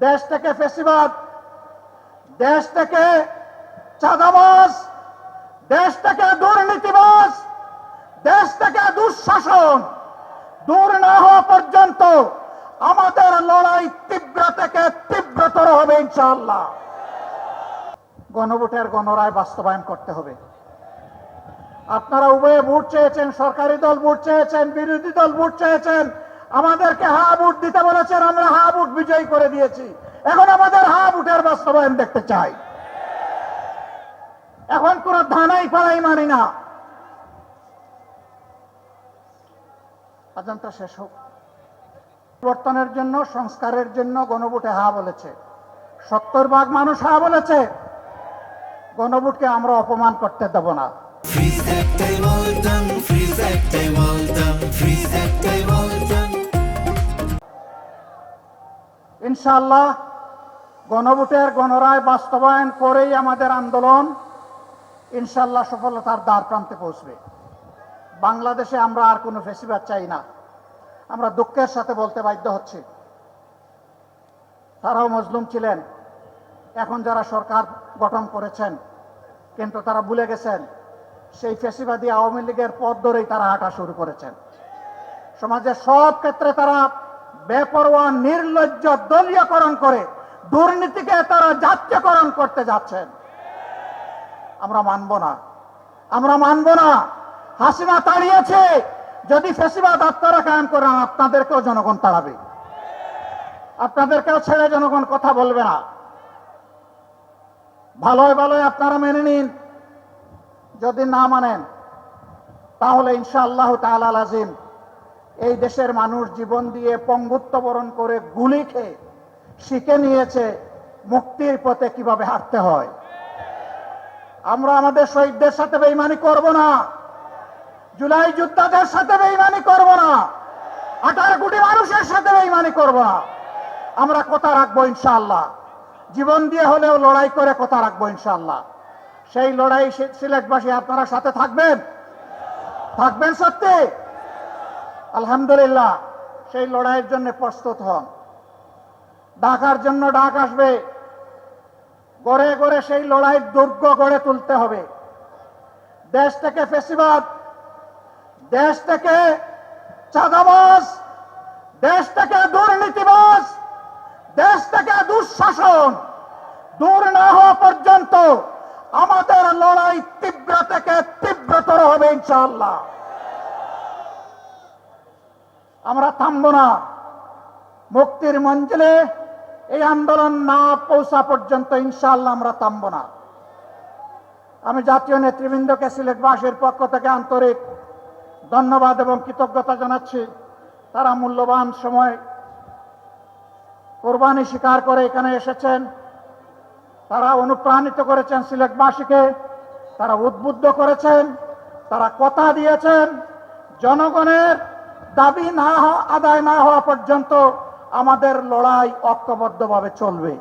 দেশ থেকে ফ্যাসিবাদ, দেশ থেকে চাঁদাবাজ, দেশ থেকে দুর্নীতিবাজ, দেশ থেকে দুঃশাসন দূর না হওয়া পর্যন্ত আমাদের লড়াই তীব্র থেকে তীব্রতর হবে ইনশাআল্লাহ। গণভোটের গণরায় বাস্তবায়ন করতে হবে। আপনারা উভয়ে ভোট চেয়েছেন, সরকারি দল ভোট চেয়েছেন, বিরোধী দল ভোট চেয়েছেন, আমাদেরকে হা ভোট দিতে বলেছেন, আমরা হা ভোট বিজয়ী করে দিয়েছি। এখন আমাদের হা ভোটের বাস্তবায়ন দেখতে চাই। এখন কোন ধানাই পালাই মানি না। আজানটা শেষ হোক। পরিবর্তনের জন্য, সংস্কারের জন্য গণভোটে হা বলেছে। 70% মানুষ হা বলেছে। গণভোটকে আমরা অপমান করতে দেব না। ইনশাআল্লাহ গণভোটের গণরায় বাস্তবায়ন করেই আমাদের আন্দোলন ইনশাআল্লাহ সফলতার দ্বার প্রান্তে পৌঁছবে। বাংলাদেশে আমরা আর কোনো ফ্যাসিবাদ চাই না। আমরা দুঃখের সাথে বলতে বাধ্য হচ্ছি, তারাও মজলুম ছিলেন। এখন যারা সরকার গঠন করেছেন, কিন্তু তারা ভুলে গেছেন সেই ফ্যাসিবাদী আওয়ামী লীগের পথ ধরেই তারা হাঁটা শুরু করেছেন। সমাজের সব ক্ষেত্রে তারা বেপরোয়া, নির্লজ্জ দলীয়করণ করে দুর্নীতিকে তারা জাতীয়করণ করতে যাচ্ছেন। আমরা মানব না, আমরা মানব না। হাসিনা তাড়িয়েছে, যদি ফ্যাসিবাদ আপনারা কায়েম করেন আপনাদেরকেও জনগণ তাড়াবে, আপনাদেরকেও ছেড়ে জনগণ কথা বলবে না। ভালোই ভালোই আপনারা মেনে নিন। যদি না মানেন তাহলে ইনশাআল্লাহ তাআলা লাজিম এই দেশের মানুষ জীবন দিয়ে পঙ্গুত্ব বরণ করে গুলি খেয়ে শিখে নিয়েছে মুক্তির পথে কিভাবে হাঁটতে হয়। আমরা আমাদের শহীদদের সাথে বেঈমানি করব না, জুলাই যোদ্ধাদের সাথে বেঈমানি করব না, 18 কোটি মানুষের সাথে বেঈমানি করব না। আমরা কথা রাখবো ইনশাআল্লাহ, জীবন দিয়ে হলেও লড়াই করে কথা রাখবো ইনশাআল্লাহ। সেই লড়াই সিলেটবাসী আপনারা সাথে থাকবেন, থাকবেন সত্যি? আলহামদুলিল্লাহ, সেই লড়াইয়ের জন্য প্রস্তুত হন। ডাকার জন্য ডাক আসবে, গড়ে গড়ে সেই লড়াইয়ের দুর্গ গড়ে তুলতে হবে। দেশ থেকে ফ্যাসিবাদ, দেশ থেকে চাঁদাবাজ, দেশ থেকে দুর্নীতিবাজ, দেশ থেকে দুঃশাসন দূর না হওয়া পর্যন্ত আমাদের লড়াই তীব্র থেকে তীব্রতর হবে ইনশাআল্লাহ। আমরা থামব না। মুক্তির মঞ্জিলে এই আন্দোলন না পৌঁছা পর্যন্ত ইনশাআল্লাহ আমরা থামব না। আমি জাতীয় নেতৃবৃন্দকে সিলেটবাসীর পক্ষ থেকে আন্তরিক ধন্যবাদ এবং কৃতজ্ঞতা জানাচ্ছি। তারা মূল্যবান সময় কোরবানি স্বীকার করে এখানে এসেছেন। তারা অনুপ্রাণিত করেছেন সিলেটবাসীকে, তারা উদ্বুদ্ধ করেছেন, তারা কথা দিয়েছেন জনগণের দাবি না আদায় না হওয়া পর্যন্ত আমাদের লড়াই ঐক্যবদ্ধভাবে চলবে।